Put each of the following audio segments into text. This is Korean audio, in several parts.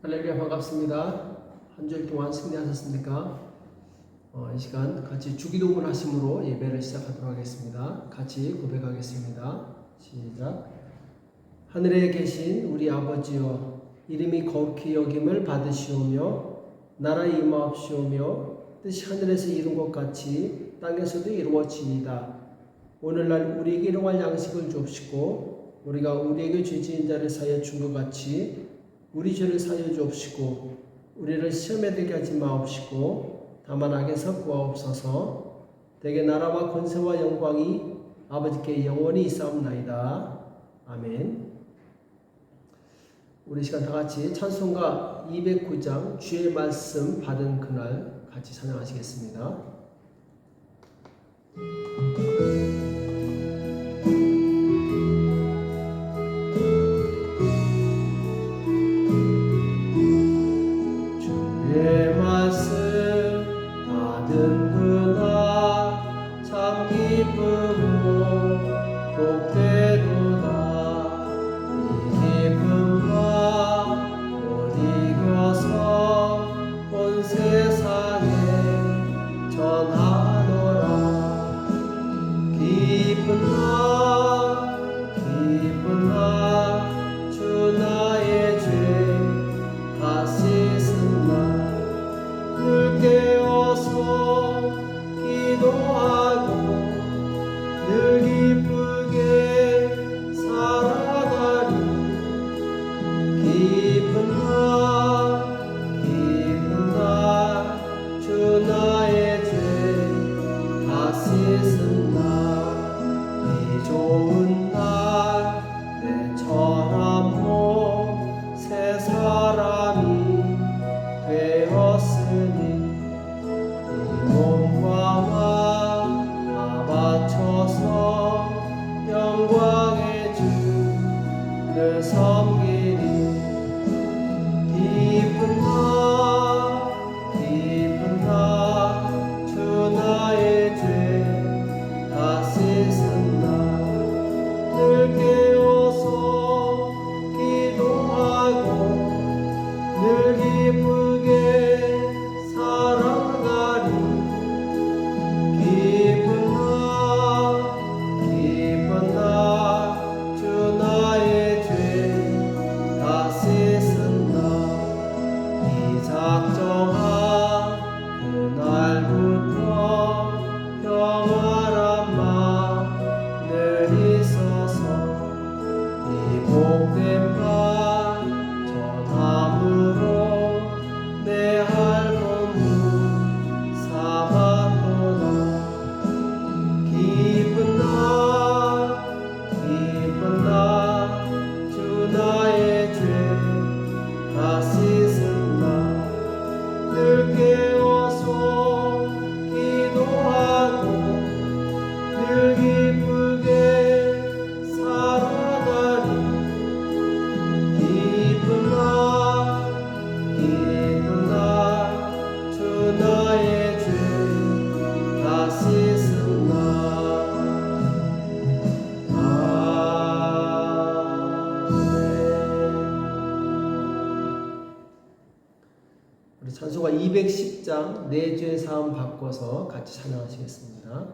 할렐루야, 반갑습니다. 한 주일 동안 승리하셨습니까? 이 시간 같이 주기도문 하심으로 예배를 시작하도록 하겠습니다. 같이 고백하겠습니다. 시작. 하늘에 계신 우리 아버지여, 이름이 거룩히 여김을 받으시오며 나라에 임하옵시오며 뜻이 하늘에서 이룬 것 같이 땅에서도 이루어지이다. 오늘날 우리에게 일용할 양식을 주옵시고 우리가 우리에게 죄 지은 자를 사하여 준 것 같이 우리 죄를 사하여 주옵시고 우리를 시험에 들게 하지 마옵시고 다만 악에서 구하옵소서. 대개 나라와 권세와 영광이 아버지께 영원히 있사옵나이다. 아멘. 우리 시간 다같이 찬송가 209장 주의 말씀 받은 그날 같이 찬양하시겠습니다. 찬송가 210장 내 죄 사함 바꿔서 같이 찬양하시겠습니다.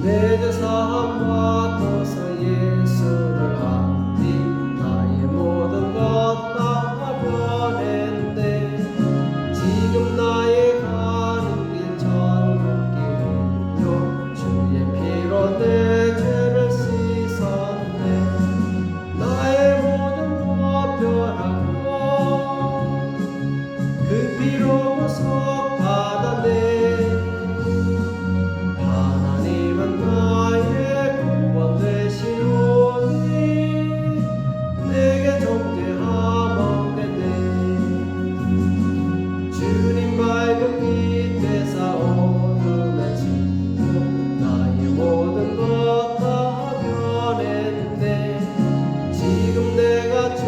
내 죄 사함 바꿔서 예수를 안디 나의 모든 것 다 변했네. 지금 나의 가는 길 전국길이요 주의 피로 내 죄를 씻었네. 나의 모든 것 변하고 그 피로 구속 받았네. 주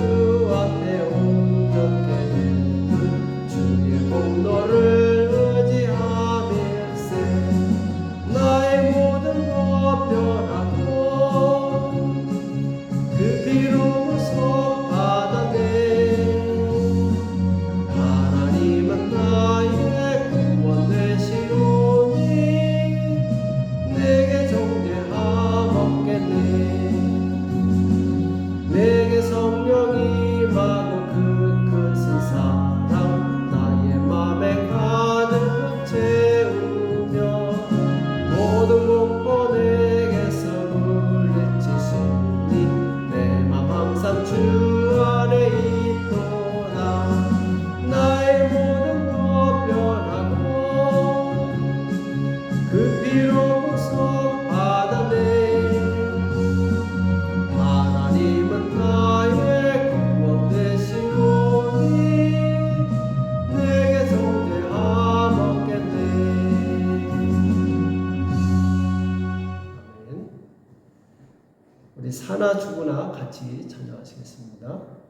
앞에 온전케 된 주의 공로를 사나 죽으나 같이 찬양하시겠습니다.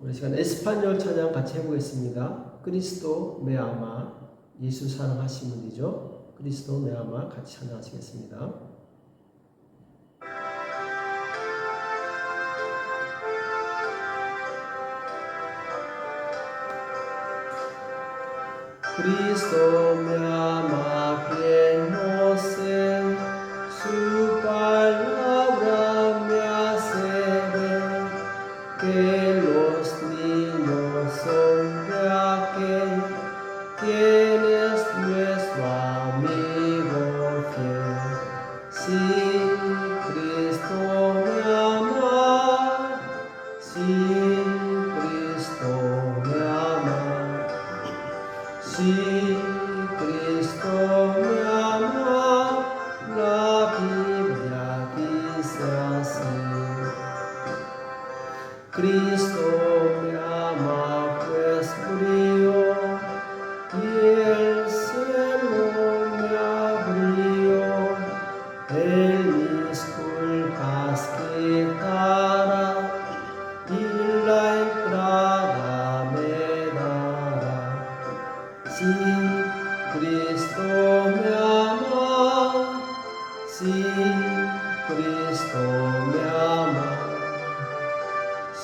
우리 시간 에스파뇰 찬양 같이 해보겠습니다. 그리스도 메아마, 예수 사랑하신 분이죠. 그리스도 메아마 같이 찬양하시겠습니다. Cristo me ama, quien no sé, su palabra me hace ver que los niños son de aquel quien es nuestro amigo fiel. Si Cristo me ama, si Cristo me ama, si Cristo me ama, la Biblia dice así. Cristo me ama, pues murió y Él 메아마 시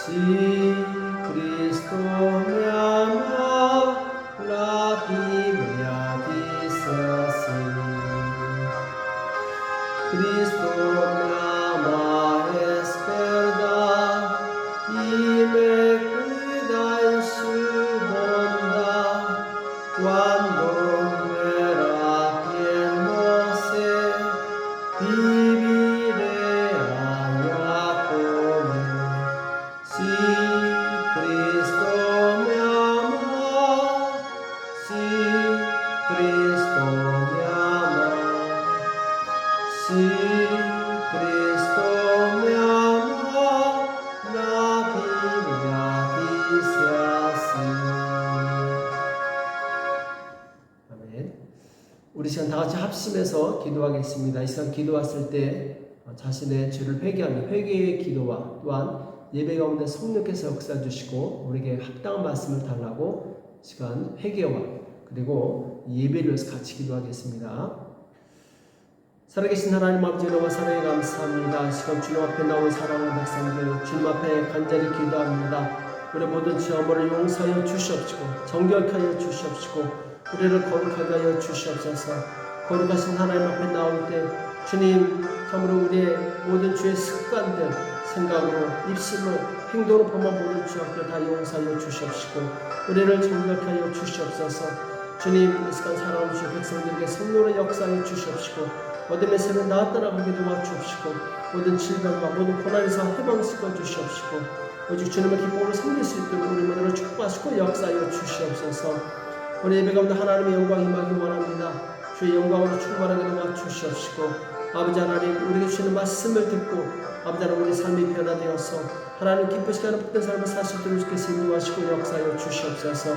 그리스도 메아마 라비 메아디세시 그리스도 메아마 에스페르다 이메 cuida su bondad cuando muera quien no se viviré allá con él. Si Cristo me ama, si Cristo me ama, si Cristo me ama, la Biblia dice así. 아멘. 우리 시간 다 같이 합심해서 기도하겠습니다. 이 시간 기도했을 때 자신의 죄를 회개하는 회개의 기도와 또한 예배 가운데 성령께서 역사해 주시고 우리에게 합당한 말씀을 달라고 시간 회개와 그리고 예배를 위해서 같이 기도하겠습니다. 살아계신 하나님 아버지 여러분 사랑에 감사합니다. 시간 주님 앞에 나온 사랑하는 백성들 주님 앞에 간절히 기도합니다. 우리 모든 죄업을 용서하여 주시옵시고 정결케 하여 주시옵시고 우리를 거룩하게 하여 주시옵소서. 거룩하신 하나님 앞에 나올 때 주님 참으로 우리의 모든 죄의 습관들 생각으로 입술로 행동으로 범한 모든 죄악들 다 용서하여 주시옵시고 우리를 정결케 하여 주시옵소서. 주님 이 시간 사랑하는 주의 백성들에게 성령의 역사하여 주시옵시고 어둠의 세를 나아떠나가게 도와주옵시고 모든 질병과 모든 고난에서 해방시켜 주시옵시고 오직 주님의 기쁨으로 섬길 수 있도록 우리 모두를 축복하시고 역사하여 주시옵소서. 우리 예배 가운데 하나님의 영광 임하기 원합니다. 주의 영광으로 충만하게 도와주시옵시고 아버지 하나님 우리에게 주시는 말씀을 듣고 아버지 하나님 우리 삶이 변화되어서 하나님 기쁘시게 하는 복된 삶을 살 수 있도록 주께서 인도하시고 역사하여 주시옵소서.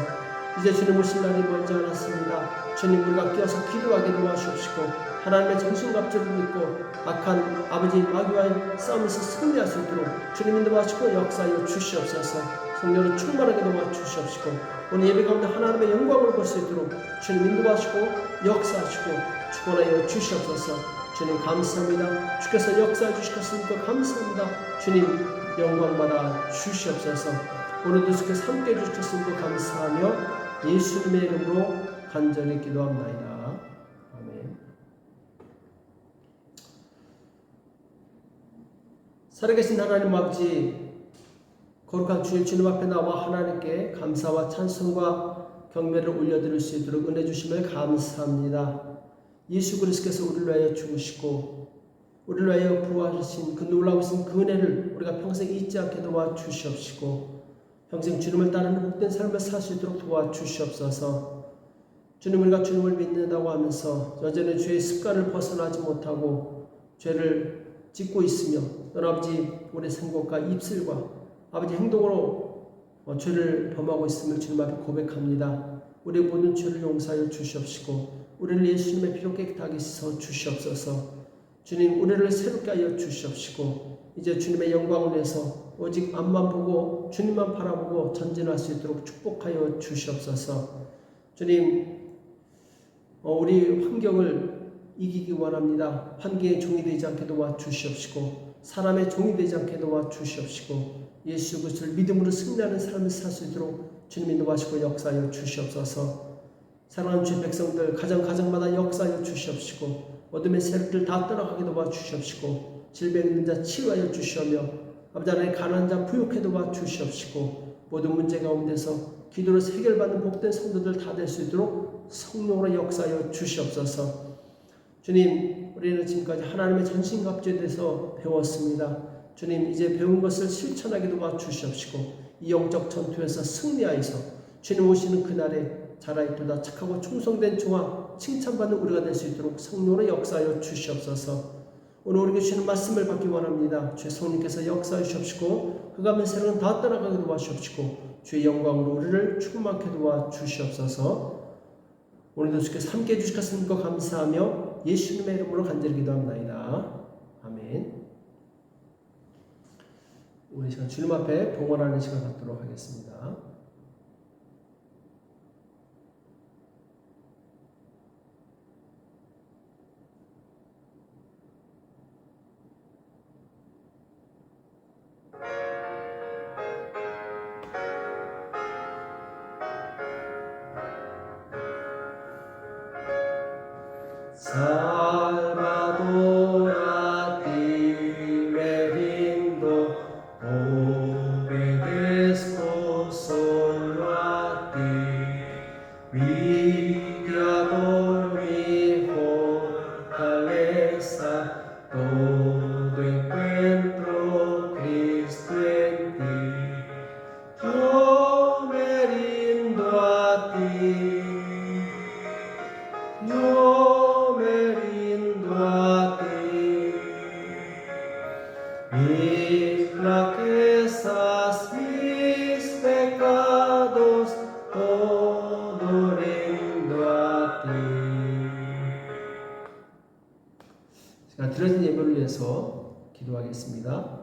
이제 주님 오실 날이 먼저 않았습니다. 주님 우리가 끼어서 기도하게 도와주옵시고 하나님의 정신갑주를 믿고 악한 아버지 마귀와의 싸움에서 승리할 수 있도록 주님 인도하시고 역사하여 주시옵소서. 성령을 충만하게 도와주시옵시고 오늘 예배 가운데 하나님의 영광을 볼 수 있도록 주님 인도하시고 역사하시고 축원하여 주시옵소서. 주님 감사합니다. 주께서 역사해 주시겠습니까? 감사합니다. 주님 영광받아 주시옵소서. 오늘도 주께서 함께 해주셨습니까? 감사하며 예수님의 이름으로 간절히 기도합나이다. 아멘. 살아계신 하나님 아버지 거룩한 주님 앞에 나와 하나님께 감사와 찬송과 경배를 올려드릴 수 있도록 은혜 주심을 감사합니다. 예수 그리스도께서 우리를 위하여 죽으시고 우리를 위하여 부활하신 그 놀라우신 그 은혜를 우리가 평생 잊지 않게 도와주시옵시고 평생 주님을 따르는 복된 삶을 살 수 있도록 도와주시옵소서. 주님 우리가 주님을 믿는다고 하면서 여전히 죄의 습관을 벗어나지 못하고 죄를 짓고 있으며 또는 아버지 우리 생각과 입술과 아버지 행동으로 죄를 범하고 있음을 주님 앞에 고백합니다. 우리의 모든 죄를 용서하여 주시옵시고 우리를 예수님의 피로 깨끗하게 씻어 주시옵소서. 주님 우리를 새롭게 하여 주시옵시고 이제 주님의 영광을 위해서 오직 앞만 보고 주님만 바라보고 전진할 수 있도록 축복하여 주시옵소서. 주님 우리 환경을 이기기 원합니다. 환경의 종이 되지 않게 도와주시옵시고 사람의 종이 되지 않게 도와주시옵시고 예수 그리스도를 믿음으로 승리하는 삶을 살 수 있도록 주님 인도하시고 역사하여 주시옵소서. 사랑하는 주의 백성들 가정마다 역사하여 주시옵시고 어둠의 세력들 다 떠나가게 도와주시옵시고 질병 있는 자 치유하여 주시오며 아버지 하나님 가난한 자 부욕해 도와주시옵시고 모든 문제 가운데서 기도로 해결받는 복된 성도들 다 될 수 있도록 성령으로 역사하여 주시옵소서. 주님 우리는 지금까지 하나님의 전신갑주에 대해서 배웠습니다. 주님 이제 배운 것을 실천하게 도와주시옵시고 이 영적 전투에서 승리하여서 주님 오시는 그날에 자라있도다 착하고 충성된 종아 칭찬받는 우리가 될 수 있도록 성령으로 역사하여 주시옵소서. 오늘 우리에게 주시는 말씀을 받기 원합니다. 주의 성령께서 역사해 주시옵시고 그가면 세력은 다 떠나가게 도와주시옵시고 주의 영광으로 우리를 충만케 도와주시옵소서. 오늘도 주께서 함께해 주시겠습니까? 감사하며 예수님의 이름으로 간절히 기도합나이다. 아멘. 우리 시간 주님 앞에 봉헌하는 시간 갖도록 하겠습니다. y flaquezas mis pecados todo rindo a ti. 제가 드려진 예배를 위해서 기도하겠습니다.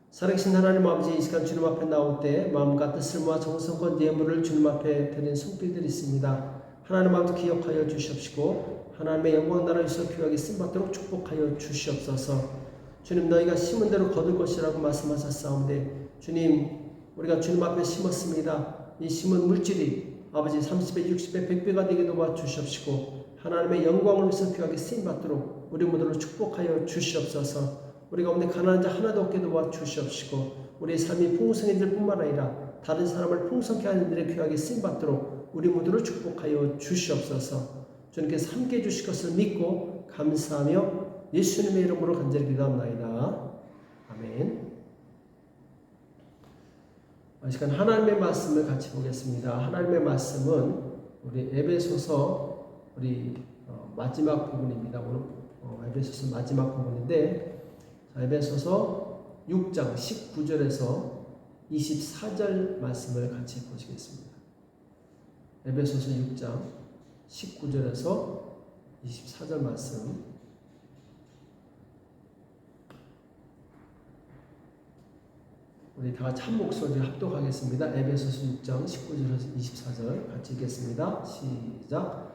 살아계신 하나님 아버지, 이 시간 주님 앞에 나올 때 마음과 뜻을 모아 정성껏 예물을 주님 앞에 드린 손길들이 있습니다. 하나님 아버지 기억하여 주시옵시고 하나님의 영광 나라 위에서 귀하게 쓰임받도록 축복하여 주시옵소서. 주님, 너희가 심은 대로 거둘 것이라고 말씀하셨사온데 주님, 우리가 주님 앞에 심었습니다. 이 심은 물질이 아버지 30배, 60배, 100배가 되게 도와 주시옵시고 하나님의 영광을 위해서 귀하게 쓰임받도록 우리 모두를 축복하여 주시옵소서. 우리 가운데 가난한 자 하나도 없게 도와 주시옵시고 우리의 삶이 풍성해질 뿐만 아니라 다른 사람을 풍성케 하는 일에 귀하게 쓰임받도록 우리 모두를 축복하여 주시옵소서. 주님께서 함께해 주실 것을 믿고 감사하며 예수님의 이름으로 간절히 기도합나이다. 아멘. 이 시간 하나님의 말씀을 같이 보겠습니다. 하나님의 말씀은 우리 에베소서 우리 마지막 부분입니다. 오늘 에베소서 마지막 부분인데 에베소서 6장 19절에서 24절 말씀을 같이 보시겠습니다. 에베소서 6장 19절에서 24절 말씀 우리 다 같이 한 목소리 합독하겠습니다. 에베소서 6장 19절에서 24절 같이 읽겠습니다. 시작.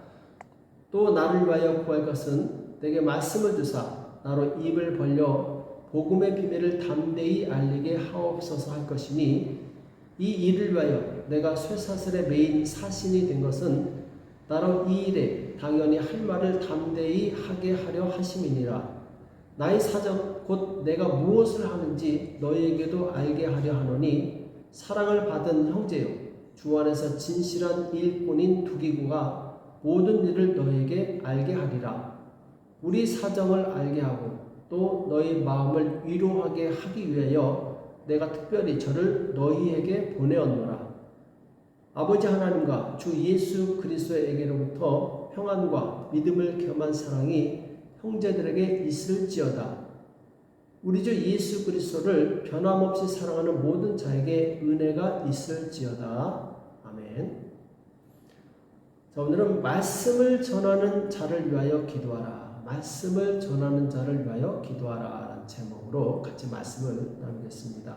또 나를 위하여 구할 것은 내게 말씀을 주사 나로 입을 벌려 복음의 비밀을 담대히 알리게 하옵소서 할 것이니 이 일을 위하여 내가 쇠사슬에 매인 사신이 된 것은 나로 이 일에 당연히 할 말을 담대히 하게 하려 하심이니라. 나의 사정 곧 내가 무엇을 하는지 너희에게도 알게 하려 하노니 사랑을 받은 형제요 주 안에서 진실한 일꾼인 두기구가 모든 일을 너희에게 알게 하리라. 우리 사정을 알게 하고 또 너희 마음을 위로하게 하기 위하여 내가 특별히 저를 너희에게 보내었노라. 아버지 하나님과 주 예수 그리스도에게로부터 평안과 믿음을 겸한 사랑이 형제들에게 있을지어다. 우리 주 예수 그리스도를 변함없이 사랑하는 모든 자에게 은혜가 있을지어다. 아멘. 자, 오늘은 말씀을 전하는 자를 위하여 기도하라. 말씀을 전하는 자를 위하여 기도하라 라는 제목으로 같이 말씀을 나누겠습니다.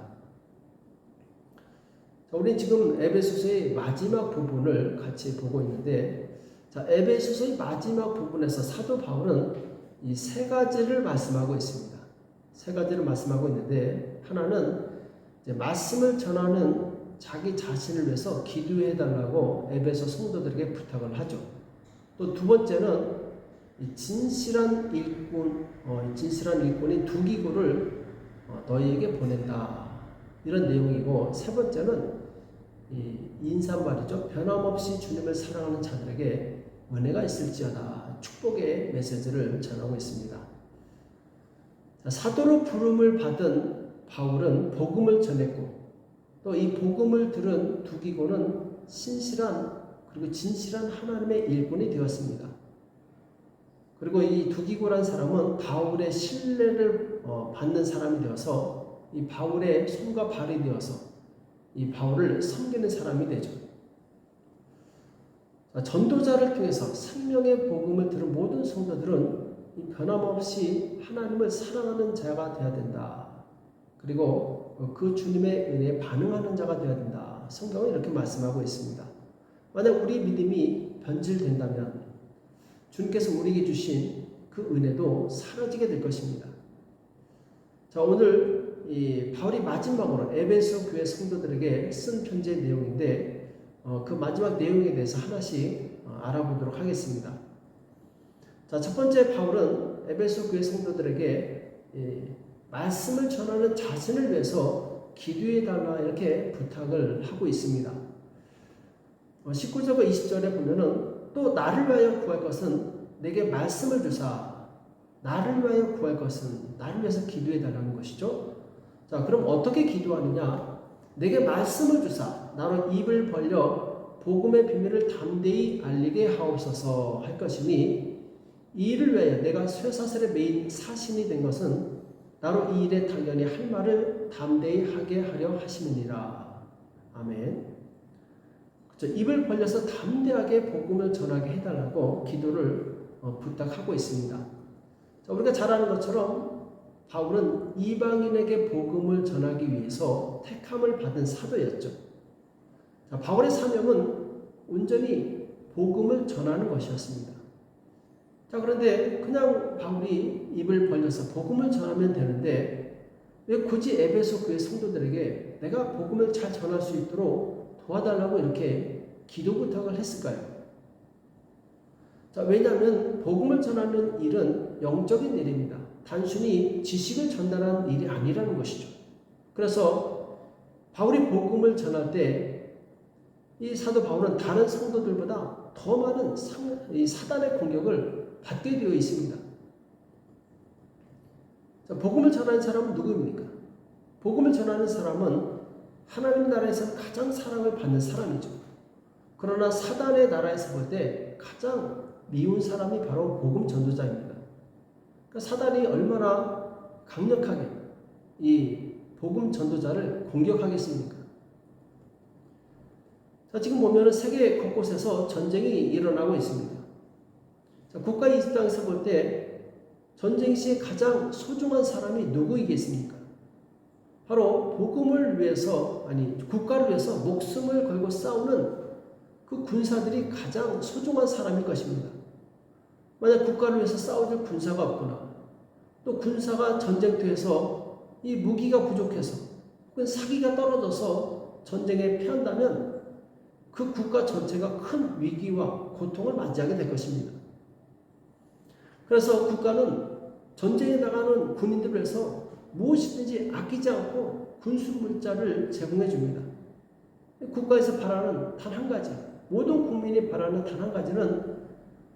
자, 우리는 지금 에베소서의 마지막 부분을 같이 보고 있는데 자, 에베소서의 마지막 부분에서 사도 바울은 이 세 가지를 말씀하고 있습니다. 세 가지를 말씀하고 있는데 하나는 이제 말씀을 전하는 자기 자신을 위해서 기도해 달라고 에베소 성도들에게 부탁을 하죠. 또 두 번째는 이 진실한 일꾼인 두기구를 너희에게 보낸다. 이런 내용이고 세 번째는 이 인사말이죠. 변함없이 주님을 사랑하는 자들에게 은혜가 있을지어다. 축복의 메시지를 전하고 있습니다. 자, 사도로 부름을 받은 바울은 복음을 전했고 또 이 복음을 들은 두기고는 신실한 그리고 진실한 하나님의 일꾼이 되었습니다. 그리고 이 두기고란 사람은 바울의 신뢰를 받는 사람이 되어서 이 바울의 손과 발이 되어서 이 바울을 섬기는 사람이 되죠. 전도자를 통해서 생명의 복음을 들은 모든 성도들은 이 변함없이 하나님을 사랑하는 자가 되어야 된다. 그리고 그 주님의 은혜에 반응하는 자가 되어야 된다. 성경은 이렇게 말씀하고 있습니다. 만약 우리 믿음이 변질된다면 주님께서 우리에게 주신 그 은혜도 사라지게 될 것입니다. 자, 오늘 이 바울이 마지막으로 에베소 교회 성도들에게 쓴 편지의 내용인데 그 마지막 내용에 대해서 하나씩 알아보도록 하겠습니다. 자, 첫 번째 바울은 에베소 교회 성도들에게 말씀을 전하는 자신을 위해서 기도해달라 이렇게 부탁을 하고 있습니다. 19절과 20절에 보면은 또 나를 위하여 구할 것은 내게 말씀을 주사. 나를 위하여 구할 것은 나를 위해서 기도해달라는 것이죠. 자, 그럼 어떻게 기도하느냐? 내게 말씀을 주사. 나로 입을 벌려 복음의 비밀을 담대히 알리게 하옵소서 할 것이니 이 일을 위하여 내가 쇠사슬에 매인 사신이 된 것은 나로 이 일에 당연히 할 말을 담대히 하게 하려 하심이니라. 아멘. 그렇죠? 입을 벌려서 담대하게 복음을 전하게 해달라고 기도를 부탁하고 있습니다. 자, 우리가 잘 아는 것처럼 바울은 이방인에게 복음을 전하기 위해서 택함을 받은 사도였죠. 자, 바울의 사명은 온전히 복음을 전하는 것이었습니다. 자, 그런데 그냥 바울이 입을 벌려서 복음을 전하면 되는데 왜 굳이 에베소 교회 성도들에게 내가 복음을 잘 전할 수 있도록 도와달라고 이렇게 기도 부탁을 했을까요? 자, 왜냐하면 복음을 전하는 일은 영적인 일입니다. 단순히 지식을 전달하는 일이 아니라는 것이죠. 그래서 바울이 복음을 전할 때 이 사도 바울은 다른 성도들보다 더 많은 사단의 공격을 받게 되어 있습니다. 자, 복음을 전하는 사람은 누구입니까? 복음을 전하는 사람은 하나님 나라에서 가장 사랑을 받는 사람이죠. 그러나 사단의 나라에서 볼 때 가장 미운 사람이 바로 복음 전도자입니다. 그러니까 사단이 얼마나 강력하게 이 복음 전도자를 공격하겠습니까? 자, 지금 보면 세계 곳곳에서 전쟁이 일어나고 있습니다. 자, 국가 입장에서 볼 때 전쟁 시에 가장 소중한 사람이 누구이겠습니까? 바로 복음을 위해서, 국가를 위해서 목숨을 걸고 싸우는 그 군사들이 가장 소중한 사람일 것입니다. 만약 국가를 위해서 싸워줄 군사가 없거나 또 군사가 전쟁터에서 이 무기가 부족해서 혹은 사기가 떨어져서 전쟁에 패한다면 그 국가 전체가 큰 위기와 고통을 맞이하게 될 것입니다. 그래서 국가는 전쟁에 나가는 군인들을 위해서 무엇이든지 아끼지 않고 군수물자를 제공해 줍니다. 국가에서 바라는 단 한 가지, 모든 국민이 바라는 단 한 가지는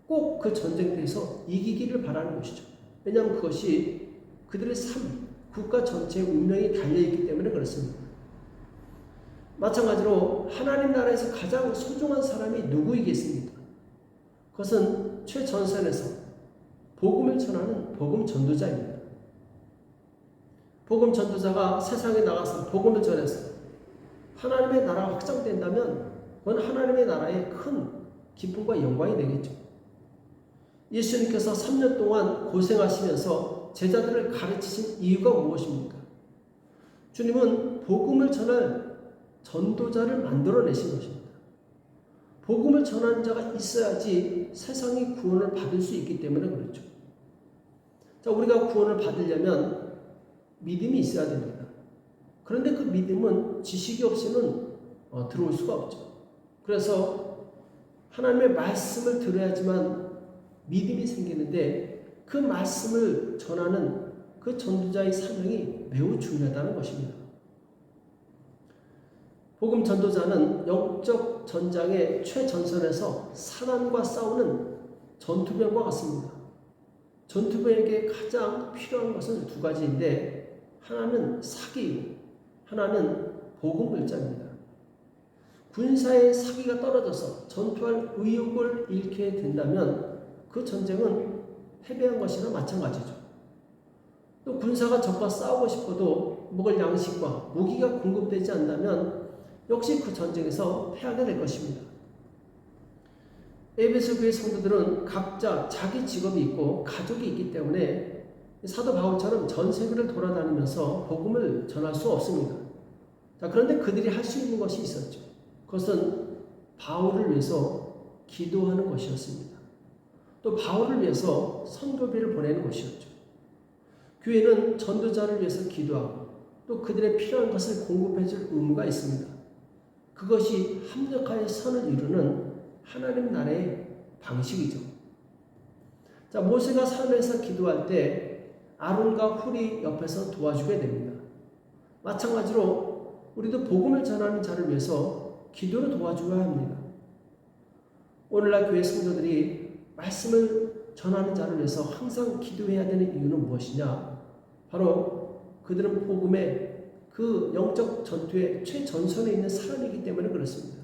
꼭 그 전쟁터에서 이기기를 바라는 것이죠. 왜냐하면 그것이 그들의 삶, 국가 전체의 운명이 달려있기 때문에 그렇습니다. 마찬가지로 하나님 나라에서 가장 소중한 사람이 누구이겠습니까? 그것은 최전선에서 복음을 전하는 복음 전도자입니다. 복음 전도자가 세상에 나가서 복음을 전해서 하나님의 나라가 확장된다면 그건 하나님의 나라의 큰 기쁨과 영광이 되겠죠. 예수님께서 3년 동안 고생하시면서 제자들을 가르치신 이유가 무엇입니까? 주님은 복음을 전할 전도자를 만들어내신 것입니다. 복음을 전하는 자가 있어야지 세상이 구원을 받을 수 있기 때문에 그렇죠. 자, 우리가 구원을 받으려면 믿음이 있어야 됩니다. 그런데 그 믿음은 지식이 없이는 들어올 수가 없죠. 그래서 하나님의 말씀을 들어야지만 믿음이 생기는데 그 말씀을 전하는 그 전도자의 사명이 매우 중요하다는 것입니다. 복음 전도자는 영적 전장의 최전선에서 사단과 싸우는 전투병과 같습니다. 전투병에게 가장 필요한 것은 두 가지인데 하나는 사기이고 하나는 복음글자입니다. 군사의 사기가 떨어져서 전투할 의욕을 잃게 된다면 그 전쟁은 패배한 것이나 마찬가지죠. 또 군사가 적과 싸우고 싶어도 먹을 양식과 무기가 공급되지 않는다면 역시 그 전쟁에서 패하게 될 것입니다. 에베소 교회 성도들은 각자 자기 직업이 있고 가족이 있기 때문에 사도 바울처럼 전 세계를 돌아다니면서 복음을 전할 수 없습니다. 자, 그런데 그들이 할 수 있는 것이 있었죠. 그것은 바울을 위해서 기도하는 것이었습니다. 또 바울을 위해서 선교비를 보내는 것이었죠. 교회는 전도자를 위해서 기도하고 또 그들의 필요한 것을 공급해 줄 의무가 있습니다. 그것이 합력하여 선을 이루는 하나님 나라의 방식이죠. 자, 모세가 산에서 기도할 때 아론과 훌이 옆에서 도와주게 됩니다. 마찬가지로 우리도 복음을 전하는 자를 위해서 기도로 도와줘야 합니다. 오늘날 교회 성도들이 말씀을 전하는 자를 위해서 항상 기도해야 되는 이유는 무엇이냐? 바로 그들은 복음의 그 영적 전투의 최전선에 있는 사람이기 때문에 그렇습니다.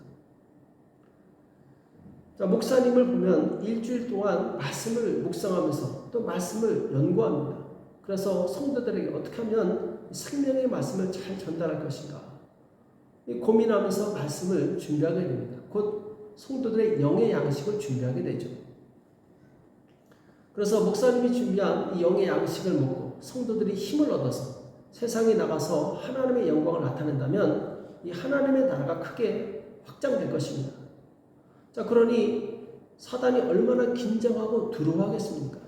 자, 목사님을 보면 일주일 동안 말씀을 묵상하면서 또 말씀을 연구합니다. 그래서 성도들에게 어떻게 하면 생명의 말씀을 잘 전달할 것인가 고민하면서 말씀을 준비하게 됩니다. 곧 성도들의 영의 양식을 준비하게 되죠. 그래서 목사님이 준비한 이 영의 양식을 먹고 성도들이 힘을 얻어서 세상에 나가서 하나님의 영광을 나타낸다면 이 하나님의 나라가 크게 확장될 것입니다. 자, 그러니 사단이 얼마나 긴장하고 두려워하겠습니까?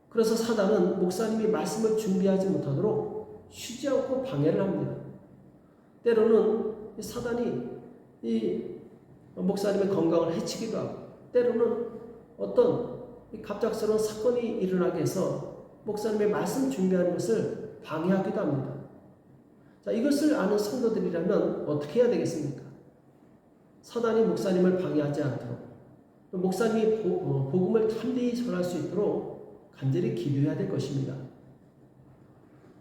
그래서 사단은 목사님이 말씀을 준비하지 못하도록 쉬지 않고 방해를 합니다. 때로는 이 사단이 이 목사님의 건강을 해치기도 하고 때로는 어떤 갑작스러운 사건이 일어나게 해서 목사님의 말씀 준비하는 것을 방해하기도 합니다. 자, 이것을 아는 성도들이라면 어떻게 해야 되겠습니까? 사단이 목사님을 방해하지 않도록 또 목사님이 복음을 담대히 전할 수 있도록 간절히 기도해야 될 것입니다.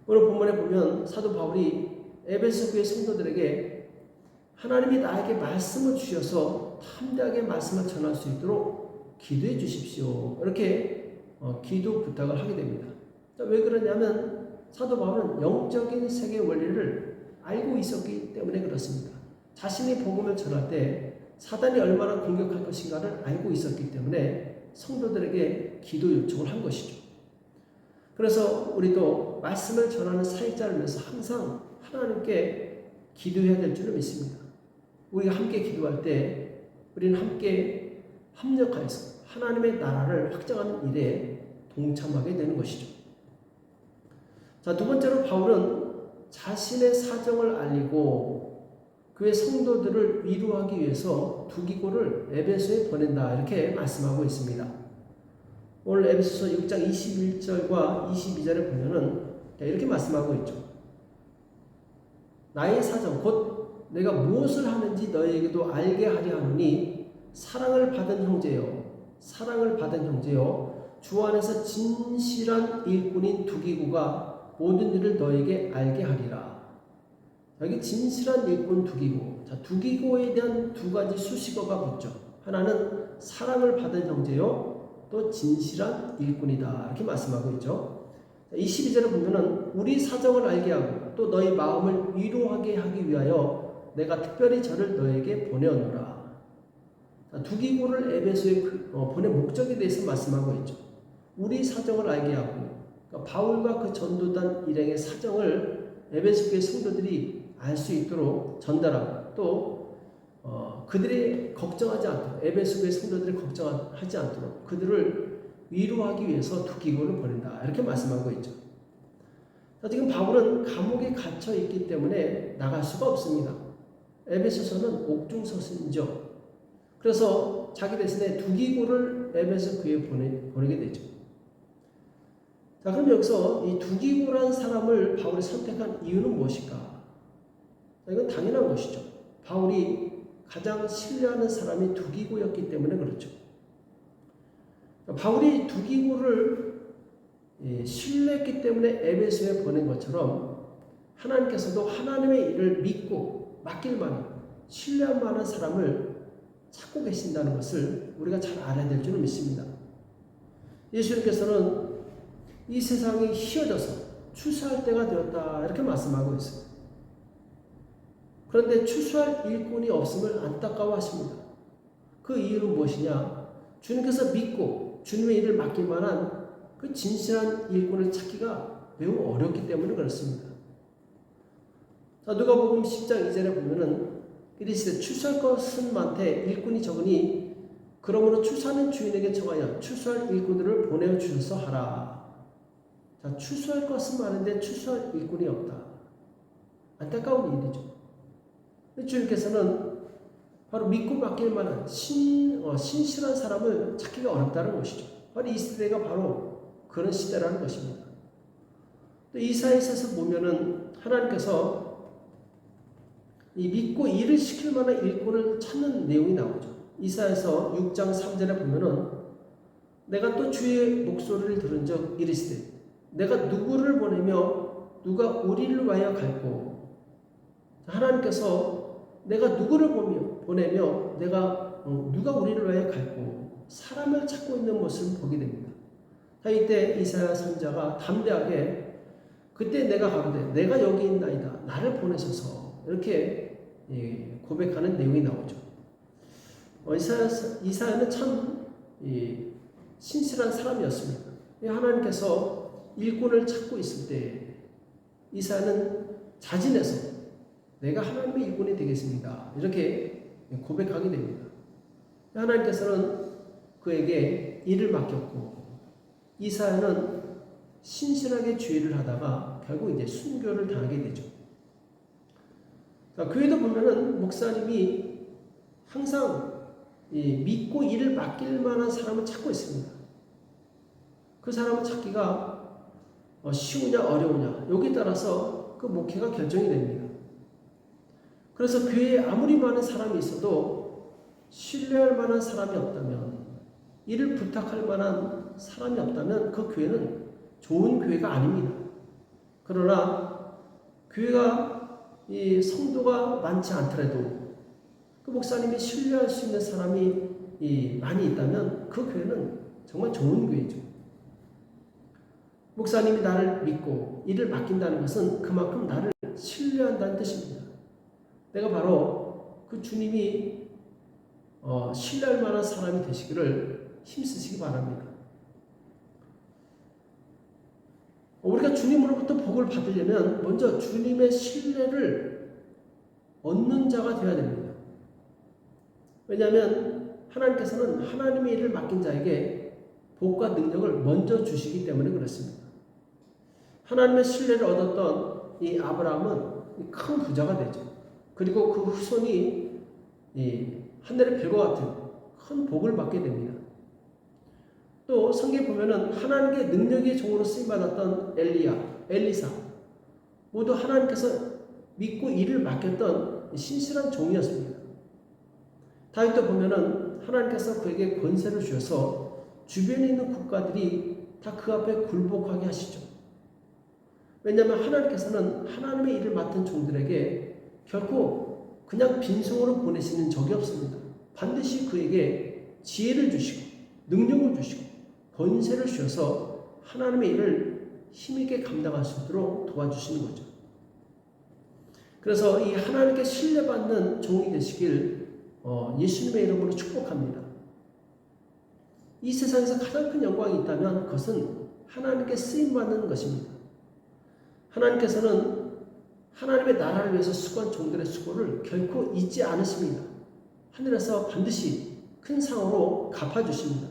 오늘 본문에 보면 사도 바울이 에베소 교회 성도들에게 하나님이 나에게 말씀을 주셔서 담대하게 말씀을 전할 수 있도록 기도해 주십시오. 이렇게 기도 부탁을 하게 됩니다. 왜 그러냐면 사도 바울은 영적인 세계 원리를 알고 있었기 때문에 그렇습니다. 자신이 복음을 전할 때 사단이 얼마나 공격할 것인가를 알고 있었기 때문에 성도들에게 기도 요청을 한 것이죠. 그래서 우리도 말씀을 전하는 사역자를 위해서 항상 하나님께 기도해야 될 줄을 믿습니다. 우리가 함께 기도할 때 우리는 함께 합력하여서 하나님의 나라를 확장하는 일에 동참하게 되는 것이죠. 자, 두 번째로 바울은 자신의 사정을 알리고 그의 성도들을 위로하기 위해서 두기고를 에베소에 보낸다 이렇게 말씀하고 있습니다. 오늘 에베소서 6장 21절과 22절에 보면은 이렇게 말씀하고 있죠. 나의 사정 곧 내가 무엇을 하는지 너희에게도 알게 하려 하노니 사랑을 받은 형제요 주 안에서 진실한 일꾼인 두기고가 모든 일을 너에게 알게 하리라. 여기 진실한 일꾼 두기고. 자, 두기고에 대한 두 가지 수식어가 붙죠. 하나는 사랑을 받은 형제요, 또 진실한 일꾼이다. 이렇게 말씀하고 있죠. 22절에 보면은 우리 사정을 알게 하고 또 너희 마음을 위로하게 하기 위하여 내가 특별히 저를 너에게 보내었노라. 두기고를 에베소에 보낸 목적에 대해서 말씀하고 있죠. 우리 사정을 알게 하고 그러니까 바울과 그 전도단 일행의 사정을 에베소 교회 성도들이 알 수 있도록 전달하고 또 그들이 걱정하지 않도록 에베소 교회 성도들이 걱정하지 않도록 그들을 위로하기 위해서 두기고를 보낸다 이렇게 말씀하고 있죠. 자, 지금 바울은 감옥에 갇혀 있기 때문에 나갈 수가 없습니다. 에베소서는 옥중서신이죠. 그래서 자기 대신에 두기고를 에베소 교회에 보내게 되죠. 자, 그럼 여기서 이 두기고라는 사람을 바울이 선택한 이유는 무엇일까? 자, 이건 당연한 것이죠. 바울이 가장 신뢰하는 사람이 두기고였기 때문에 그렇죠. 바울이 두기고를 신뢰했기 때문에 에베소에 보낸 것처럼 하나님께서도 하나님의 일을 믿고 맡길 만한 신뢰할 만한 사람을 찾고 계신다는 것을 우리가 잘 알아야 될 줄은 믿습니다. 예수님께서는 이 세상이 희어져서 추수할 때가 되었다 이렇게 말씀하고 있습니다. 그런데 추수할 일꾼이 없음을 안타까워하십니다. 그 이유는 무엇이냐? 주님께서 믿고 주님의 일을 맡길 만한 그 진실한 일꾼을 찾기가 매우 어렵기 때문에 그렇습니다. 자, 누가복음 10장 2절에 보면은 이르시되 추수할 것은 많되 일꾼이 적으니 그러므로 추수하는 주인에게 청하여 추수할 일꾼들을 보내어 주셔서 하라. 자, 추수할 것은 많은데 추수할 일꾼이 없다. 안타까운 일이죠. 주님께서는 바로 믿고 맡길 만한 신실한 사람을 찾기가 어렵다는 것이죠. 바로 이 시대가 바로 그런 시대라는 것입니다. 또 이사야에 있어서 보면은 하나님께서 이 믿고 일을 시킬 만한 일꾼을 찾는 내용이 나오죠. 이사야에서 6장 3절에 보면은 내가 또 주의 목소리를 들은 적 이르시되 내가 누구를 보내며 누가 우리를 위하여 갈고. 하나님께서 내가 누구를 보내며 내가 누가 우리를 위하여 갈고 사람을 찾고 있는 모습을 보게 됩니다. 이때 이사야 선지자가 담대하게 그때 내가 가로되 내가 여기 있나이다 나를 보내소서 이렇게 고백하는 내용이 나오죠. 이사야는 참 신실한 사람이었습니다. 하나님께서 일꾼을 찾고 있을 때 이사야는 자진해서 내가 하나님의 일꾼이 되겠습니다 이렇게 고백하게 됩니다. 하나님께서는 그에게 일을 맡겼고 이사야는 신실하게 주의를 하다가 결국 이제 순교를 당하게 되죠. 자, 교회도 보면은 목사님이 항상 믿고 일을 맡길 만한 사람을 찾고 있습니다. 그 사람을 찾기가 쉬우냐 어려우냐 여기에 따라서 그 목회가 결정이 됩니다. 그래서 교회에 아무리 많은 사람이 있어도 신뢰할 만한 사람이 없다면 일을 부탁할 만한 사람이 없다면 그 교회는 좋은 교회가 아닙니다. 그러나 교회가 성도가 많지 않더라도 그 목사님이 신뢰할 수 있는 사람이 많이 있다면 그 교회는 정말 좋은 교회죠. 목사님이 나를 믿고 일을 맡긴다는 것은 그만큼 나를 신뢰한다는 뜻입니다. 내가 바로 그 주님이 신뢰할 만한 사람이 되시기를 힘쓰시기 바랍니다. 우리가 주님으로부터 복을 받으려면 먼저 주님의 신뢰를 얻는 자가 되어야 됩니다. 왜냐하면 하나님께서는 하나님의 일을 맡긴 자에게 복과 능력을 먼저 주시기 때문에 그렇습니다. 하나님의 신뢰를 얻었던 이 아브라함은 큰 부자가 되죠. 그리고 그 후손이 하늘의 별과 같은 큰 복을 받게 됩니다. 또 성경에 보면은 하나님께 능력의 종으로 쓰임받았던 엘리사 모두 하나님께서 믿고 일을 맡겼던 신실한 종이었습니다. 다윗도 보면은 하나님께서 그에게 권세를 주셔서 주변에 있는 국가들이 다 그 앞에 굴복하게 하시죠. 왜냐하면 하나님께서는 하나님의 일을 맡은 종들에게 결코 그냥 빈손으로 보내시는 적이 없습니다. 반드시 그에게 지혜를 주시고 능력을 주시고 권세를 주셔서 하나님의 일을 힘있게 감당할 수 있도록 도와주시는 거죠. 그래서 이 하나님께 신뢰받는 종이 되시길 예수님의 이름으로 축복합니다. 이 세상에서 가장 큰 영광이 있다면 그것은 하나님께 쓰임받는 것입니다. 하나님께서는 하나님의 나라를 위해서 수고한 종들의 수고를 결코 잊지 않으십니다. 하늘에서 반드시 큰 상으로 갚아주십니다.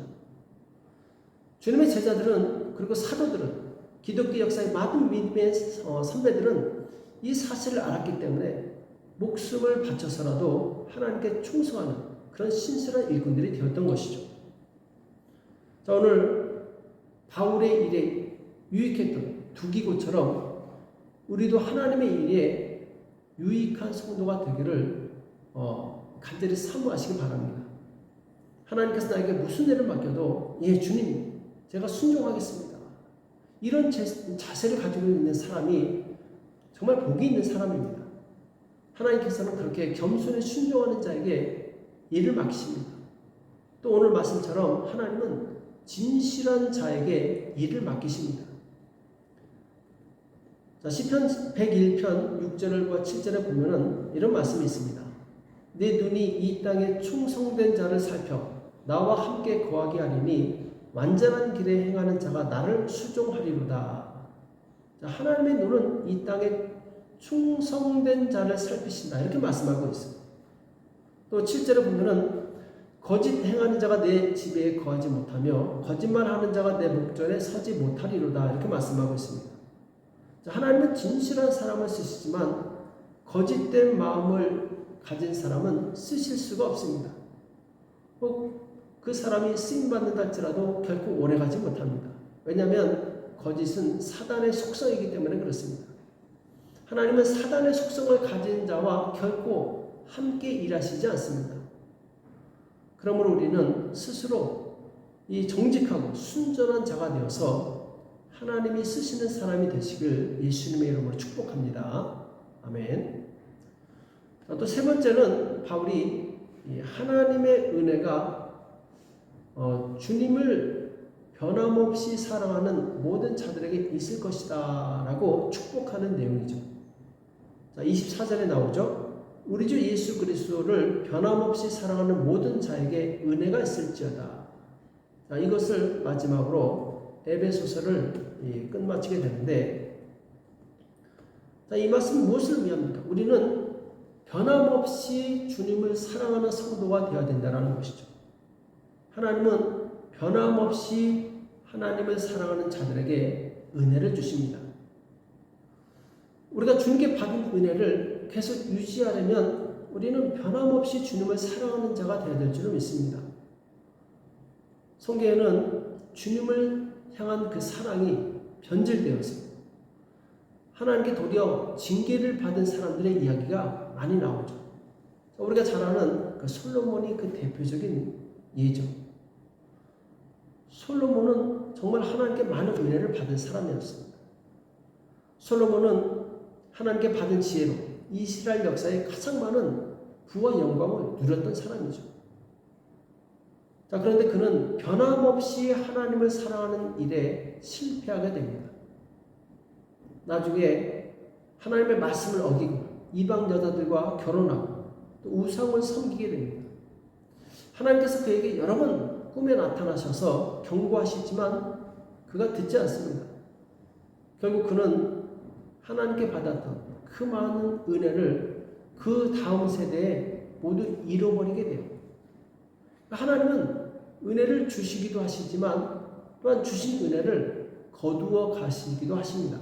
주님의 제자들은 그리고 사도들은 기독교 역사의 많은 믿음의 선배들은 이 사실을 알았기 때문에 목숨을 바쳐서라도 하나님께 충성하는 그런 신실한 일꾼들이 되었던 것이죠. 자, 오늘 바울의 일에 유익했던 두기고처럼 우리도 하나님의 일에 유익한 성도가 되기를 간절히 사모하시기 바랍니다. 하나님께서 나에게 무슨 일을 맡겨도 예 주님 제가 순종하겠습니다. 이런 자세를 가지고 있는 사람이 정말 복이 있는 사람입니다. 하나님께서는 그렇게 겸손히 순종하는 자에게 일을 맡기십니다. 또 오늘 말씀처럼 하나님은 진실한 자에게 일을 맡기십니다. 자, 시편 101편 6절과 7절에 보면은 이런 말씀이 있습니다. 내 눈이 이 땅에 충성된 자를 살펴 나와 함께 거하게 하리니 완전한 길에 행하는 자가 나를 수종하리로다. 자, 하나님의 눈은 이 땅에 충성된 자를 살피신다 이렇게 말씀하고 있습니다. 또 7절에 보면은 거짓 행하는 자가 내 집에 거하지 못하며 거짓말하는 자가 내 목전에 서지 못하리로다 이렇게 말씀하고 있습니다. 자, 하나님은 진실한 사람을 쓰시지만 거짓된 마음을 가진 사람은 쓰실 수가 없습니다. 혹 그 사람이 쓰임받는다 할지라도 결코 오래가지 못합니다. 왜냐하면 거짓은 사단의 속성이기 때문에 그렇습니다. 하나님은 사단의 속성을 가진 자와 결코 함께 일하시지 않습니다. 그러므로 우리는 스스로 이 정직하고 순전한 자가 되어서 하나님이 쓰시는 사람이 되시길 예수님의 이름으로 축복합니다. 아멘. 또 세 번째는 바울이 하나님의 은혜가 주님을 변함없이 사랑하는 모든 자들에게 있을 것이다 라고 축복하는 내용이죠. 자, 24절에 나오죠. 우리 주 예수 그리스도를 변함없이 사랑하는 모든 자에게 은혜가 있을지어다. 자, 이것을 마지막으로 에베소서를 끝마치게 되는데, 자, 이 말씀은 무엇을 위합니까? 우리는 변함없이 주님을 사랑하는 성도가 되어야 된다는 것이죠. 하나님은 변함없이 하나님을 사랑하는 자들에게 은혜를 주십니다. 우리가 주님께 받은 은혜를 계속 유지하려면 우리는 변함없이 주님을 사랑하는 자가 되어야 될 줄을 믿습니다. 성경에는 주님을 향한 그 사랑이 변질되어서 하나님께 도리어 징계를 받은 사람들의 이야기가 많이 나오죠. 우리가 잘 아는 그 솔로몬이 그 대표적인 예죠. 솔로몬은 정말 하나님께 많은 은혜를 받은 사람이었습니다. 솔로몬은 하나님께 받은 지혜로 이스라엘 역사에 가장 많은 부와 영광을 누렸던 사람이죠. 자, 그런데 그는 변함없이 하나님을 사랑하는 일에 실패하게 됩니다. 나중에 하나님의 말씀을 어기고 이방 여자들과 결혼하고 또 우상을 섬기게 됩니다. 하나님께서 그에게 여러 번 꿈에 나타나셔서 경고하시지만 그가 듣지 않습니다. 결국 그는 하나님께 받았던 그 많은 은혜를 그 다음 세대에 모두 잃어버리게 돼요. 하나님은 은혜를 주시기도 하시지만 또한 주신 은혜를 거두어 가시기도 하십니다.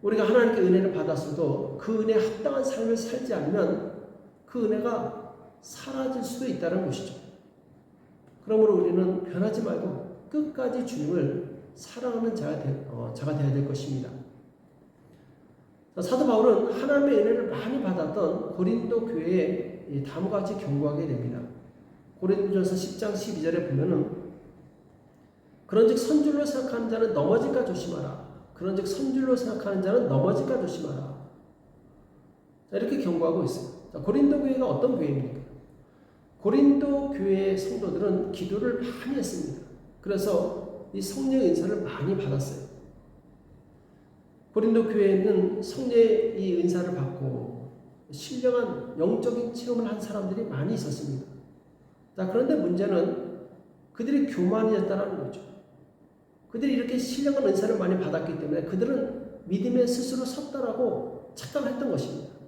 우리가 하나님께 은혜를 받았어도 그 은혜에 합당한 삶을 살지 않으면 그 은혜가 사라질 수도 있다는 것이죠. 그러므로 우리는 변하지 말고 끝까지 주님을 사랑하는 자가 되어야 될 것입니다. 사도 바울은 하나님의 은혜를 많이 받았던 고린도 교회에 다음과 같이 경고하게 됩니다. 고린도전서 10장 12절에 보면은 그런즉 선줄로 생각하는 자는 넘어질까 조심하라. 그런즉 선줄로 생각하는 자는 넘어질까 조심하라. 자, 이렇게 경고하고 있어요. 자, 고린도 교회가 어떤 교회입니까? 고린도 교회의 성도들은 기도를 많이 했습니다. 그래서 이 성령의 은사를 많이 받았어요. 고린도 교회에는 성령의 이 은사를 받고 신령한 영적인 체험을 한 사람들이 많이 있었습니다. 자, 그런데 문제는 그들이 교만이었다는 거죠. 그들이 이렇게 신령한 은사를 많이 받았기 때문에 그들은 믿음에 스스로 섰다라고 착각했던 것입니다.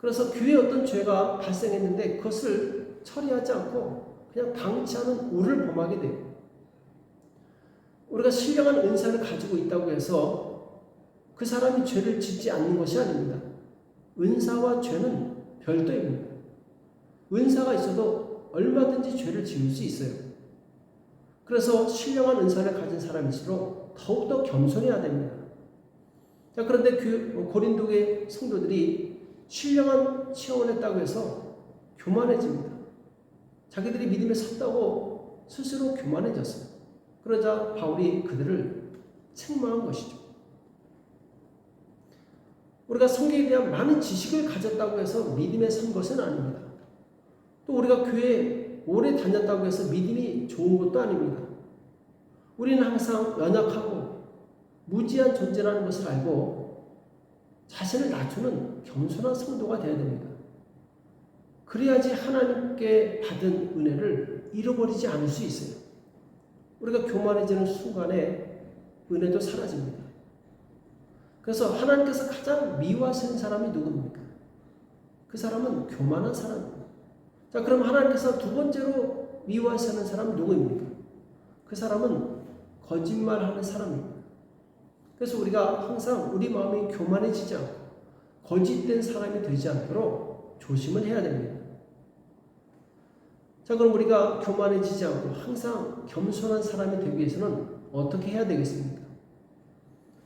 그래서 교회에 어떤 죄가 발생했는데 그것을 처리하지 않고 그냥 방치하는 우를 범하게 돼요. 우리가 신령한 은사를 가지고 있다고 해서 그 사람이 죄를 짓지 않는 것이 아닙니다. 은사와 죄는 별도입니다. 은사가 있어도 얼마든지 죄를 지을 수 있어요. 그래서 신령한 은사를 가진 사람일수록 더욱더 겸손해야 됩니다. 자, 그런데 고린도의 성도들이 신령한 체험을 했다고 해서 교만해집니다. 자기들이 믿음에 섰다고 스스로 교만해졌어요. 그러자 바울이 그들을 책망한 것이죠. 우리가 성경에 대한 많은 지식을 가졌다고 해서 믿음에 선 것은 아닙니다. 또 우리가 교회에 오래 다녔다고 해서 믿음이 좋은 것도 아닙니다. 우리는 항상 연약하고 무지한 존재라는 것을 알고 자신을 낮추는 겸손한 성도가 되어야 됩니다. 그래야지 하나님께 받은 은혜를 잃어버리지 않을 수 있어요. 우리가 교만해지는 순간에 은혜도 사라집니다. 그래서 하나님께서 가장 미워하시는 사람이 누굽니까? 그 사람은 교만한 사람입니다. 자, 그럼 하나님께서 두 번째로 미워하시는 사람은 누구입니까? 그 사람은 거짓말하는 사람입니다. 그래서 우리가 항상 우리 마음이 교만해지지 않고 거짓된 사람이 되지 않도록 조심을 해야 됩니다. 자, 그럼 우리가 교만해지지 않고 항상 겸손한 사람이 되기 위해서는 어떻게 해야 되겠습니까?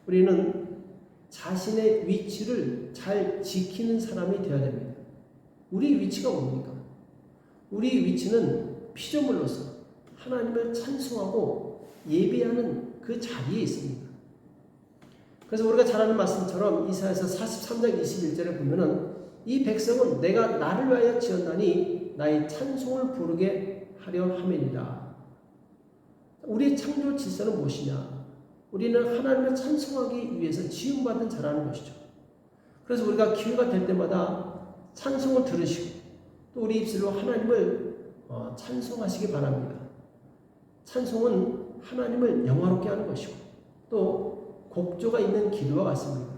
우리는 자신의 위치를 잘 지키는 사람이 되어야 됩니다. 우리 위치가 뭡니까? 우리 위치는 피조물로서 하나님을 찬송하고 예배하는 그 자리에 있습니다. 그래서 우리가 잘 아는 말씀처럼 이사야서 43장 21절에 보면은 이 백성은 내가 나를 위하여 지었나니 나의 찬송을 부르게 하려 함이니라. 우리의 창조 질서는 무엇이냐? 우리는 하나님을 찬송하기 위해서 지음받은 자라는 것이죠. 그래서 우리가 기회가 될 때마다 찬송을 들으시고 또 우리 입술로 하나님을 찬송하시기 바랍니다. 찬송은 하나님을 영화롭게 하는 것이고 또 곡조가 있는 기도와 같습니다.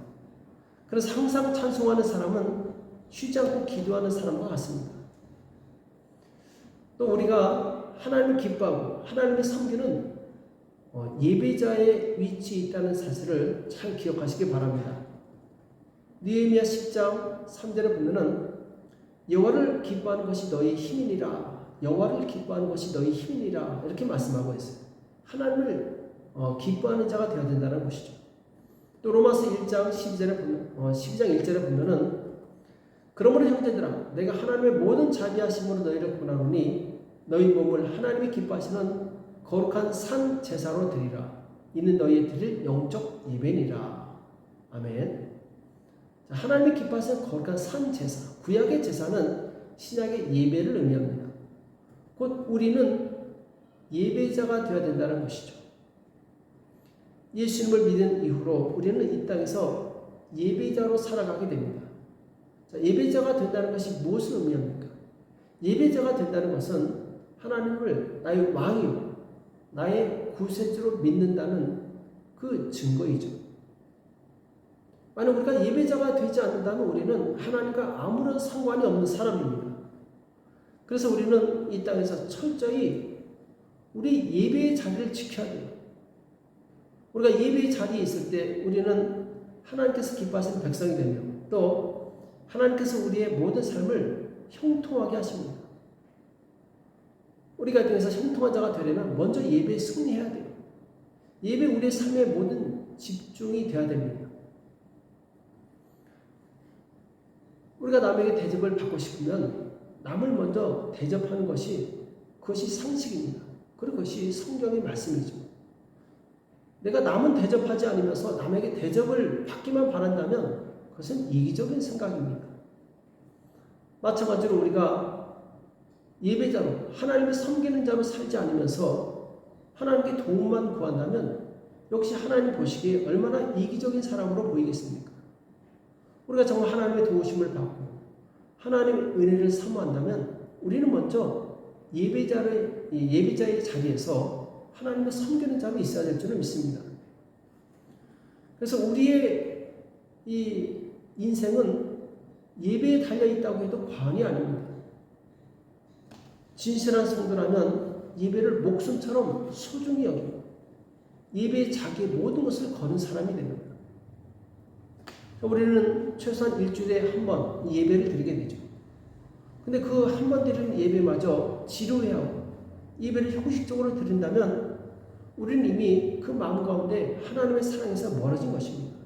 그래서 항상 찬송하는 사람은 쉬지 않고 기도하는 사람과 같습니다. 또 우리가 하나님을 기뻐하고 하나님을 섬기는 예배자의 위치에 있다는 사실을 잘 기억하시기 바랍니다. 느헤미야 10장 3절에 보면은 여호와를 기뻐하는 것이 너희 힘이니라. 여호와를 기뻐하는 것이 너희 힘이니라. 이렇게 말씀하고 있어요. 하나님을 기뻐하는 자가 되어야 된다는 것이죠. 또 로마서 1장 12장 1절에 보면은 그러므로 형제들아 내가 하나님의 모든 자비하심으로 너희를 권하노니 너희 몸을 하나님이 기뻐하시는 거룩한 산 제사로 드리라. 이는 너희의 드릴 영적 예배니라. 아멘. 하나님이 기뻐하시는 거룩한 산 제사, 구약의 제사는 신약의 예배를 의미합니다. 곧 우리는 예배자가 되어야 된다는 것이죠. 예수님을 믿은 이후로 우리는 이 땅에서 예배자로 살아가게 됩니다. 자, 예배자가 된다는 것이 무엇을 의미합니까? 예배자가 된다는 것은 하나님을 나의 왕이요 나의 구세주로 믿는다는 그 증거이죠. 만약 우리가 예배자가 되지 않는다면 우리는 하나님과 아무런 상관이 없는 사람입니다. 그래서 우리는 이 땅에서 철저히 우리 예배의 자리를 지켜야 돼요. 우리가 예배의 자리에 있을 때 우리는 하나님께서 기뻐하시는 백성이 되며 또 하나님께서 우리의 모든 삶을 형통하게 하십니다. 우리가 이 땅에서 형통한 자가 되려면 먼저 예배에 승리해야 돼요. 예배 우리의 삶의 모든 집중이 되어야 됩니다. 우리가 남에게 대접을 받고 싶으면 남을 먼저 대접하는 그것이 상식입니다. 그리고 그것이 성경의 말씀이죠. 내가 남은 대접하지 않으면서 남에게 대접을 받기만 바란다면 그것은 이기적인 생각입니다. 마찬가지로 우리가 예배자로 하나님을 섬기는 자로 살지 않으면서 하나님께 도움만 구한다면 역시 하나님 보시기에 얼마나 이기적인 사람으로 보이겠습니까? 우리가 정말 하나님의 도우심을 받고 하나님의 은혜를 사모한다면 우리는 먼저 예배자의 자리에서 하나님을 섬기는 자로 있어야 될 줄을 믿습니다. 그래서 우리의 이 인생은 예배에 달려있다고 해도 과언이 아닙니다. 진실한 성도라면 예배를 목숨처럼 소중히 여기고 예배에 자기의 모든 것을 거는 사람이 됩니다. 우리는 최소한 일주일에 한 번 예배를 드리게 되죠. 근데 그 한 번 드리는 예배마저 지루해하고 예배를 형식적으로 드린다면 우리는 이미 그 마음 가운데 하나님의 사랑에서 멀어진 것입니다.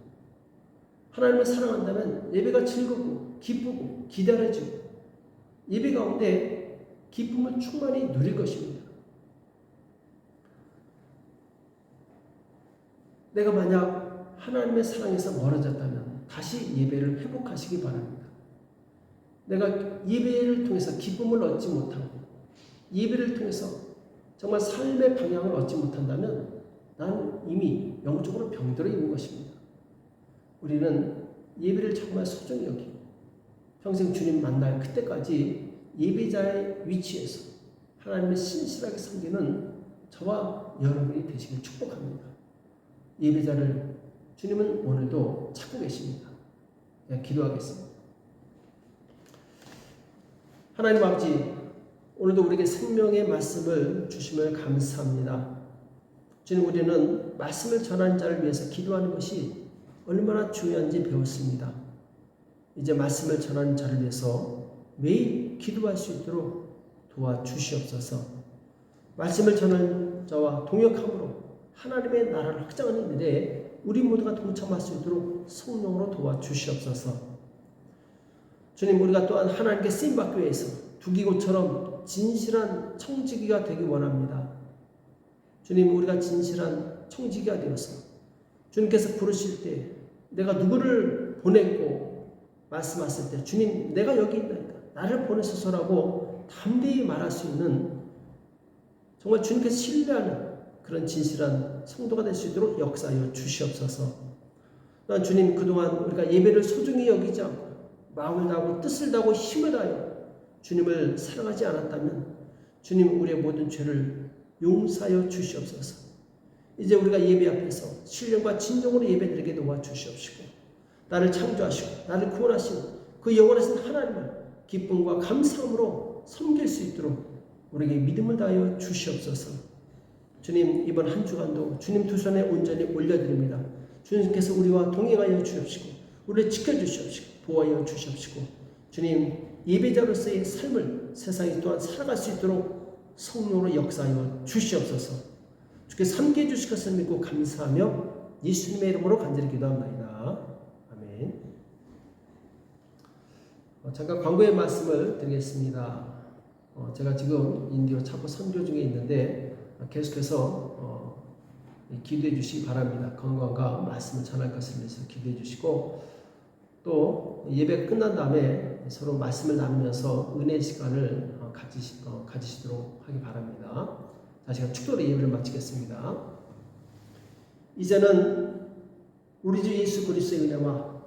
하나님을 사랑한다면 예배가 즐겁고 기쁘고 기다려지고 예배 가운데 기쁨을 충만히 누릴 것입니다. 내가 만약 하나님의 사랑에서 멀어졌다면 다시 예배를 회복하시기 바랍니다. 내가 예배를 통해서 기쁨을 얻지 못하고 예배를 통해서 정말 삶의 방향을 얻지 못한다면 나는 이미 영적으로 병들어 있는 것입니다. 우리는 예배를 정말 소중히 여기고 평생 주님 만날 그때까지 예배자의 위치에서 하나님을 신실하게 섬기는 저와 여러분이 되시길 축복합니다. 예배자를 주님은 오늘도 찾고 계십니다. 기도하겠습니다. 하나님 아버지, 오늘도 우리에게 생명의 말씀을 주심을 감사합니다. 주님, 우리는 말씀을 전하는 자를 위해서 기도하는 것이 얼마나 중요한지 배웠습니다. 이제 말씀을 전하는 자를 위해서 매일 기도할 수 있도록 도와주시옵소서. 말씀을 전하는 자와 동역함으로 하나님의 나라를 확장하는 일에 우리 모두가 동참할 수 있도록 성령으로 도와주시옵소서. 주님, 우리가 또한 하나님께 쓰임받기 위해서 두기고처럼 진실한 청지기가 되기 원합니다. 주님, 우리가 진실한 청지기가 되어서 주님께서 부르실 때 내가 누구를 보냈고 말씀하실 때 주님 내가 여기 있나이다, 나를 보내소서라고 담대히 말할 수 있는 정말 주님께서 신뢰하는 그런 진실한 성도가 될 수 있도록 역사하여 주시옵소서. 또한 주님, 그동안 우리가 예배를 소중히 여기지 않고 마음을 다하고 뜻을 다하고 힘을 다하여 주님을 사랑하지 않았다면 주님, 우리의 모든 죄를 용서하여 주시옵소서. 이제 우리가 예배 앞에서 신령과 진정으로 예배드리게 도와주시옵시고, 나를 창조하시고 나를 구원하신 그 영원하신 하나님을 기쁨과 감사함으로 섬길 수 있도록 우리에게 믿음을 다하여 주시옵소서. 주님, 이번 한 주간도 주님 두 손에 온전히 올려드립니다. 주님께서 우리와 동행하여 주옵시고 우리를 지켜주시옵시고 보호하여 주시옵시고, 주님, 예배자로서의 삶을 세상에 또한 살아갈 수 있도록 성령으로 역사하여 주시옵소서. 주께서 함께해 주실 것을 믿고 감사하며 예수님의 이름으로 간절히 기도합니다. 아멘. 잠깐 광고의 말씀을 드리겠습니다. 제가 지금 인디오 차고 선교 중에 있는데 계속해서 기도해 주시기 바랍니다. 건강과 말씀을 전할 것을 위해서 기도해 주시고, 또 예배 끝난 다음에 서로 말씀을 나누면서 은혜의 시간을 가지시도록 하기 바랍니다. 자, 제가 축도로 예배를 마치겠습니다. 이제는 우리 주 예수 그리스도의 은혜와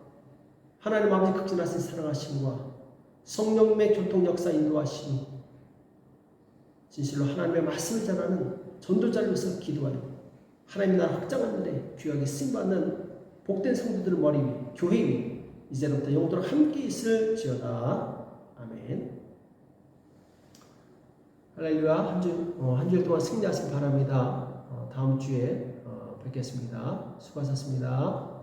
하나님 아버지 극진하신 사랑하심과 성령님의 교통 역사 인도하심이 진실로 하나님의 말씀을 전하는 전도자를 위해서 기도하여 하나님의 나라 확장하는 데 귀하게 쓰임받는 복된 성도들의 머리 위, 교회 위 이제부터 영원토록 함께 있을지어다. 아멘. 할렐루야. 한 주일 동안 승리하시기 바랍니다. 다음 주에 뵙겠습니다. 수고하셨습니다.